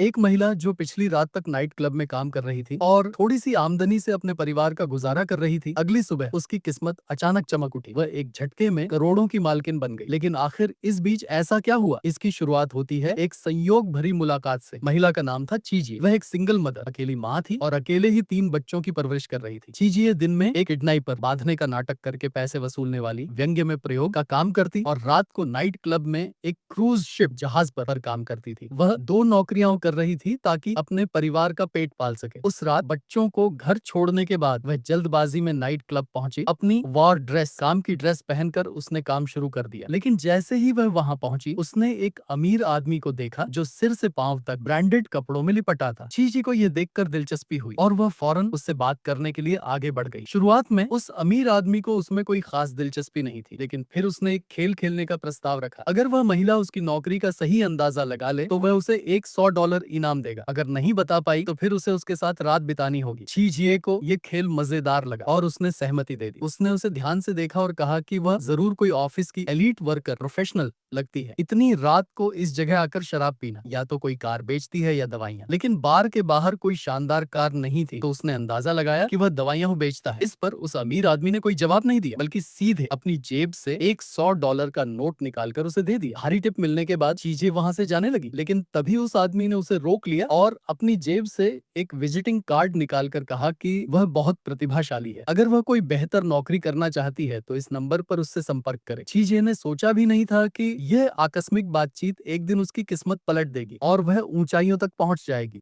एक महिला जो पिछली रात तक नाइट क्लब में काम कर रही थी और थोड़ी सी आमदनी से अपने परिवार का गुजारा कर रही थी, अगली सुबह उसकी किस्मत अचानक चमक उठी। वह एक झटके में करोड़ों की मालकिन बन गई। लेकिन आखिर इस बीच ऐसा क्या हुआ? इसकी शुरुआत होती है एक संयोग भरी मुलाकात से। महिला का नाम था चीजी। वह एक सिंगल मदर, अकेली माँ थी और अकेले ही 3 बच्चों की परवरिश कर रही थी। चीजी दिन में एक किडनैपर बांधने का नाटक करके पैसे वसूलने वाली व्यंग्य में प्रयोग का काम करती और रात को नाइट क्लब में एक क्रूज शिप जहाज पर काम करती थी। वह 2 नौकरियां कर रही थी ताकि अपने परिवार का पेट पाल सके। उस रात बच्चों को घर छोड़ने के बाद वह जल्दबाजी में नाइट क्लब पहुंची। अपनी वॉर ड्रेस, काम की ड्रेस पहनकर उसने काम शुरू कर दिया। लेकिन जैसे ही वह वहां पहुंची, उसने एक अमीर आदमी को देखा जो सिर से पांव तक ब्रांडेड कपड़ों में लिपटा था। चीची को यह देखकर दिलचस्पी हुई और वह फौरन उससे बात करने के लिए आगे बढ़ गई। शुरुआत में उस अमीर आदमी को उसमें कोई खास दिलचस्पी नहीं थी, लेकिन फिर उसने एक खेल खेलने का प्रस्ताव रखा। अगर वह महिला उसकी नौकरी का सही अंदाजा लगा ले तो वह उसे $100 इनाम देगा। अगर नहीं बता पाई तो फिर उसे उसके साथ रात बितानी होगी। चीजिए को ये खेल मजेदार लगा और उसने सहमति दे दी। उसने उसे ध्यान से देखा और कहा कि वह जरूर कोई ऑफिस की एलीट वर्कर, प्रोफेशनल लगती है। इतनी रात को इस जगह आकर शराब पीना, या तो कोई कार बेचती है या दवाइयाँ। लेकिन बार के बाहर कोई शानदार कार नहीं थी, तो उसने अंदाजा लगाया कि वह दवाइयाँ बेचता है। इस पर उस अमीर आदमी ने कोई जवाब नहीं दिया, बल्कि सीधे अपनी जेब से $100 का नोट निकालकर उसे दे दिया। भारी टिप मिलने के बाद चीजें वहां से जाने लगी, लेकिन तभी उस आदमी ने उसे रोक लिया और अपनी जेब से एक विजिटिंग कार्ड निकालकर कहा कि वह बहुत प्रतिभाशाली है। अगर वह कोई बेहतर नौकरी करना चाहती है तो इस नंबर पर उससे संपर्क करे। चीजे ने सोचा भी नहीं था कि यह आकस्मिक बातचीत एक दिन उसकी किस्मत पलट देगी और वह ऊंचाइयों तक पहुंच जाएगी।